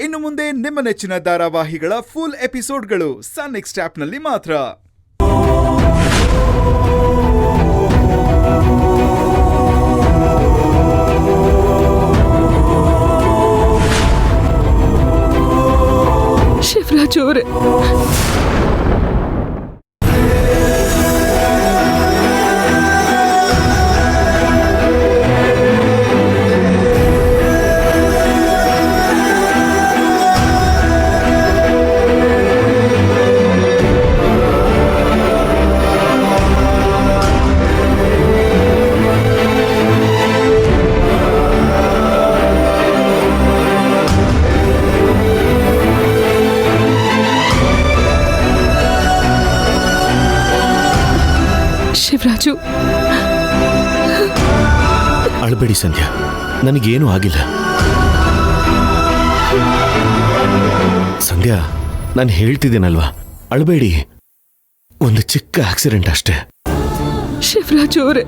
ಇನ್ನು ಮುಂದೆ ನಿಮ್ಮ ನೆಚ್ಚಿನ ಧಾರಾವಾಹಿಗಳ ಫುಲ್ ಎಪಿಸೋಡ್ಗಳು ಸನ್ ನೆಕ್ಸ್ಟ್ ಆಪ್ನಲ್ಲಿ ಮಾತ್ರ. ಶಿವರಾಜ್ ಅವರೇ, ಶಿವರಾಜು, ಅಳಬೇಡಿ ಸಂಧ್ಯಾ, ನನಗೇನೂ ಆಗಿಲ್ಲ. ಸಂಧ್ಯಾ, ನಾನು ಹೇಳ್ತಿದ್ದೀನಲ್ವಾ, ಅಳಬೇಡಿ. ಒಂದು ಚಿಕ್ಕ ಆಕ್ಸಿಡೆಂಟ್ ಅಷ್ಟೇ. ಶಿವರಾಜ್ ಅವರೇ,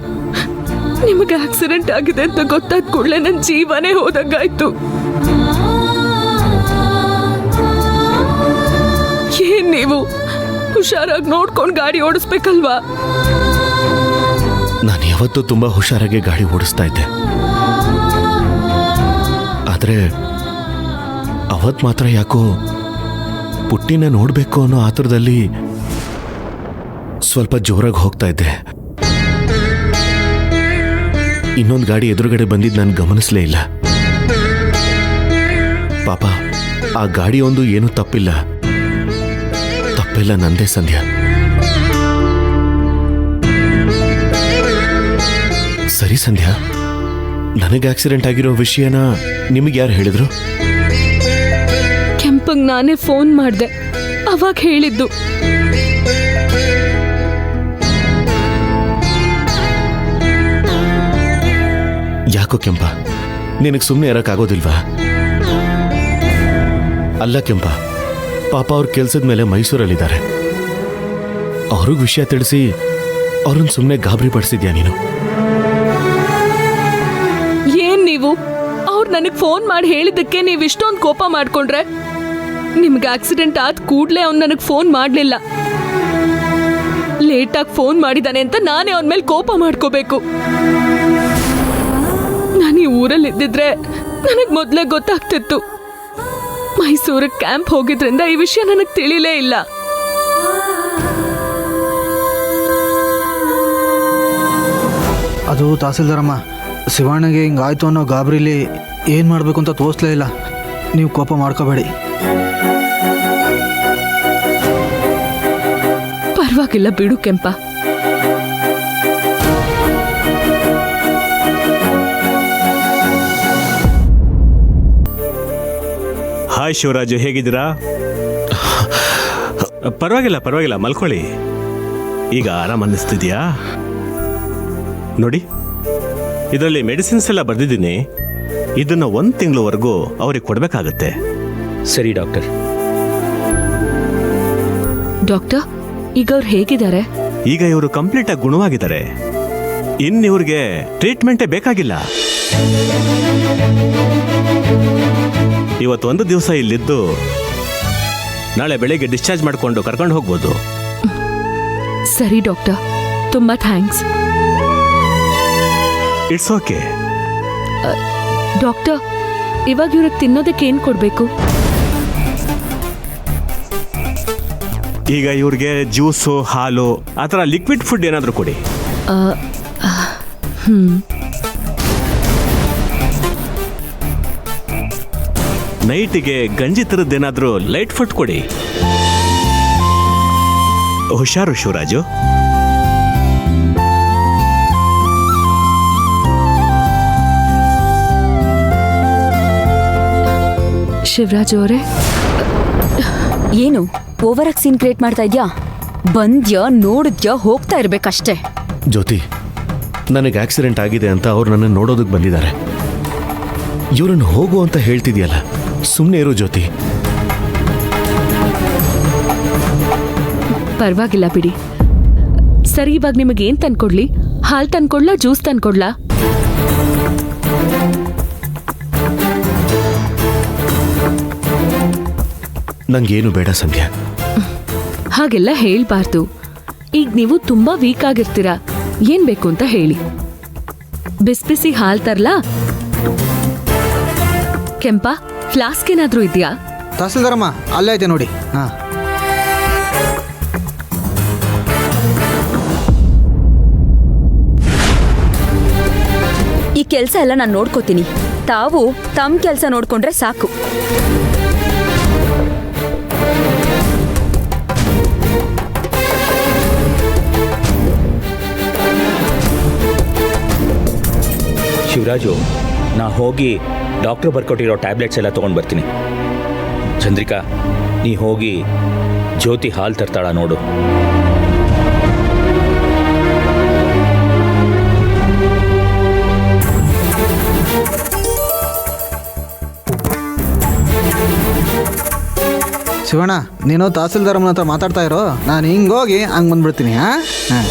ನಿಮಗೆ ಆಕ್ಸಿಡೆಂಟ್ ಆಗಿದೆ ಅಂತ ಗೊತ್ತಾದ ಕೂಡಲೇ ನನ್ನ ಜೀವನೇ ಹೋದಂಗಾಯ್ತು. ಏನ್ ನೀವು ಹುಷಾರಾಗಿ ನೋಡ್ಕೊಂಡು ಗಾಡಿ ಓಡಿಸ್ಬೇಕಲ್ವಾ? ನಾನು ಯಾವತ್ತೂ ತುಂಬಾ ಹುಷಾರಾಗಿ ಗಾಡಿ ಓಡಿಸ್ತಾ ಇದ್ದೆ. ಆದ್ರೆ ಅವತ್ ಮಾತ್ರ ಯಾಕೋ ಪುಟ್ಟಿನ ನೋಡ್ಬೇಕು ಅನ್ನೋ ಆತುರದಲ್ಲಿ ಸ್ವಲ್ಪ ಜೋರಾಗಿ ಹೋಗ್ತಾ ಇದ್ದೆ. ಇನ್ನೊಂದು ಗಾಡಿ ಎದುರುಗಡೆ ಬಂದಿದ್ದು ನಾನು ಗಮನಿಸಲೇ ಇಲ್ಲ. ಪಾಪ, ಆ ಗಾಡಿ ಒಂದು ಏನೂ ತಪ್ಪಿಲ್ಲ ನಂದೇ ಸಂಧ್ಯಾ. ಸರಿ ಸಂಧ್ಯಾ, ನನಗೆ ಆಕ್ಸಿಡೆಂಟ್ ಆಗಿರೋ ವಿಷಯನ ನಿಮಗೆ ಯಾರು ಹೇಳಿದ್ರು? ಕೆಂಪಂಗ್ ನಾನೇ ಫೋನ್ ಮಾಡಿದೆ, ಅವಾಗ ಹೇಳಿದ್ದು. ಯಾಕೋ ಕೆಂಪ, ನಿನಗೆ ಸುಮ್ಮನೆ ಇರಕ್ಕಾಗೋದಿಲ್ವಾ? ಅಲ್ಲ ಕೆಂಪ, ಪಾಪ ಅವ್ರ ಕೆಲ್ಸದ ಮೇಲೆ ಮೈಸೂರಲ್ಲಿದ್ದಾರೆ. ಅವ್ರಿಗೆ ವಿಷಯ ತಿಳಿಸಿ ಅವ್ರನ್ನ ಸುಮ್ಮನೆ ಗಾಬರಿ ಪಡಿಸಿದ್ಯಾ ನೀನು? ಏನ್ ನೀವು ಅವ್ರು ನನಗೆ ಫೋನ್ ಮಾಡಿ ಹೇಳಿದ್ದಕ್ಕೆ ನೀವು ಇಷ್ಟೊಂದು ಕೋಪ ಮಾಡ್ಕೊಂಡ್ರೆ? ನಿಮ್ಗೆ ಆಕ್ಸಿಡೆಂಟ್ ಆದ ಕೂಡಲೇ ಅವ್ನು ನನಗೆ ಫೋನ್ ಮಾಡಲಿಲ್ಲ. ಲೇಟಾಗಿ ಫೋನ್ ಮಾಡಿದಾನೆ ಅಂತ ನಾನೇ ಅವನ ಮೇಲೆ ಕೋಪ ಮಾಡ್ಕೋಬೇಕು? ನಾನು ಈ ಊರಲ್ಲಿ ಇದ್ದಿದ್ರೆ ನನಗೆ ಮೊದಲೇ ಗೊತ್ತಾಗ್ತಿತ್ತು. ಮೈಸೂರಿಗೆ ಕ್ಯಾಂಪ್ ಹೋಗಿದ್ರಿಂದ ಈ ವಿಷಯ ನನಗೆ ತಿಳಿಲೇ ಇಲ್ಲ. ಅದು ತಹಸೀಲ್ದಾರಮ್ಮ, ಶಿವಣ್ಣಗೆ ಹಿಂಗಾಯ್ತು ಅನ್ನೋ ಗಾಬರಿಲಿ ಏನು ಮಾಡಬೇಕು ಅಂತ ತೋರಿಸ್ಲೇ ಇಲ್ಲ. ನೀವು ಕೋಪ ಮಾಡ್ಕೋಬೇಡಿ. ಪರವಾಗಿಲ್ಲ ಬಿಡು ಕೆಂಪ. ಹಾಯ್ ಶಿವರಾಜು, ಹೇಗಿದ್ದೀರಾ? ಪರವಾಗಿಲ್ಲ, ಮಲ್ಕೊಳ್ಳಿ. ಈಗ ಆರಾಮ ಅನ್ನಿಸ್ತಿದ್ಯಾ? ನೋಡಿ, ಇದರಲ್ಲಿ ಮೆಡಿಸಿನ್ಸ್ ಎಲ್ಲ ಬರ್ದಿದ್ದೀನಿ. ಇದನ್ನ 1 ತಿಂಗಳವರೆಗೂ ಅವ್ರಿಗೆ ಕೊಡಬೇಕಾಗತ್ತೆ. ಸರಿ ಡಾಕ್ಟರ್. ಡಾಕ್ಟರ್, ಈಗ ಅವ್ರು ಹೇಗಿದ್ದಾರೆ? ಈಗ ಇವರು ಕಂಪ್ಲೀಟ್ ಆಗಿ ಗುಣವಾಗಿದ್ದಾರೆ. ಇವ್ರಿಗೆ ಟ್ರೀಟ್ಮೆಂಟೇ ಬೇಕಾಗಿಲ್ಲ. ಇವತ್ತು 1 ದಿವಸ ಇಲ್ಲಿದ್ದು ನಾಳೆ ಬೆಳಿಗ್ಗೆ ಡಿಸ್ಚಾರ್ಜ್ ಮಾಡಿಕೊಂಡು ಕರ್ಕೊಂಡು ಹೋಗ್ಬೋದು. ಸರಿ ಡಾಕ್ಟರ್, ತುಂಬಾ ಥ್ಯಾಂಕ್ಸ್. It's okay. ಡಾಕ್ಟರ್, ಇವಾಗ ಇವ್ರಿಗೆ ತಿನ್ನೋದಕ್ಕೆ ಏನು ಕೊಡಬೇಕು? ಈಗ ಇವ್ರಿಗೆ ಜ್ಯೂಸು, ಹಾಲು, ಆ ಥರ ಲಿಕ್ವಿಡ್ ಫುಡ್ ಏನಾದರೂ ಕೊಡಿ. ನೈಟಿಗೆ ಗಂಜಿ ಥರದ್ದೇನಾದರೂ ಲೈಟ್ ಫುಡ್ ಕೊಡಿ. ಹುಷಾರು ಶಿವರಾಜು. ಶಿವರಾಜ್ ಅವರೇ, ಏನು ಓವರ್ ಆಗಿ ಸೀನ್ ಕ್ರಿಯೇಟ್ ಮಾಡ್ತಾ ಇದ್ಯಾ? ಬಂದ್ಯಾ, ನೋಡಿದ್ಯಾ, ಹೋಗ್ತಾ ಇರ್ಬೇಕಷ್ಟೇ. ಜ್ಯೋತಿ, ನನಗೆ ಆಕ್ಸಿಡೆಂಟ್ ಆಗಿದೆ ಅಂತ ಅವ್ರು ನನ್ನ ನೋಡೋದಕ್ಕೆ ಬಂದಿದ್ದಾರೆ. ಇವ್ರನ್ನ ಹೋಗು ಅಂತ ಹೇಳ್ತಿದ್ಯಲ್ಲ, ಸುಮ್ಮನೆ ಇರು ಜ್ಯೋತಿ. ಪರವಾಗಿಲ್ಲ ಬಿಡಿ. ಸರಿ, ಇವಾಗ ನಿಮಗೇನು ತಂದ್ಕೊಡ್ಲಿ? ಹಾಲು ತಂದ್ಕೊಡ್ಲಾ, ಜ್ಯೂಸ್ ತಂದ್ಕೊಡ್ಲಾ? ನಂಗೇನು ಬೇಡ ಸಂಧ್ಯಾ. ಹಾಗೆಲ್ಲ ಹೇಳ್ಬಾರ್ದು. ಈಗ ನೀವು ತುಂಬಾ ವೀಕ್ ಆಗಿರ್ತೀರಾ. ಏನ್ ಬೇಕು ಅಂತ ಹೇಳಿ. ಬಿಸಿ ಹಾಲ್ ತರ್ಲಾ? ಕೆಂಪ, ಫ್ಲಾಸ್ಕ್ ಏನಾದ್ರೂ ಇದೆಯಾ? ತಹಸೀಲ್ದಾರಮ್ಮ ಅಲ್ಲೇ ಐತೆ ನೋಡಿ. ಹಾಂ, ಈ ಕೆಲಸ ಎಲ್ಲ ನಾನು ನೋಡ್ಕೋತೀನಿ. ತಾವು ತಮ್ಮ ಕೆಲಸ ನೋಡ್ಕೊಂಡ್ರೆ ಸಾಕು. ಶಿವರಾಜು, ನಾ ಹೋಗಿ ಡಾಕ್ಟ್ರು ಬರ್ಕೊಟ್ಟಿರೋ ಟ್ಯಾಬ್ಲೆಟ್ಸ್ ಎಲ್ಲ ತೊಗೊಂಡು ಬರ್ತೀನಿ. ಚಂದ್ರಿಕಾ, ನೀ ಹೋಗಿ ಜ್ಯೋತಿ ಹಾಲು ತರ್ತಾಳ ನೋಡು. ಶಿವಣ್ಣ, ನೀನು ತಹಸೀಲ್ದಾರಮ್ಮನ ಹತ್ರ ಮಾತಾಡ್ತಾ ಇರೋ, ನಾನು ಹಿಂಗೋಗಿ ಹಂಗೆ ಬಂದ್ಬಿಡ್ತೀನಿ. ಹಾಂ ಹಾಂ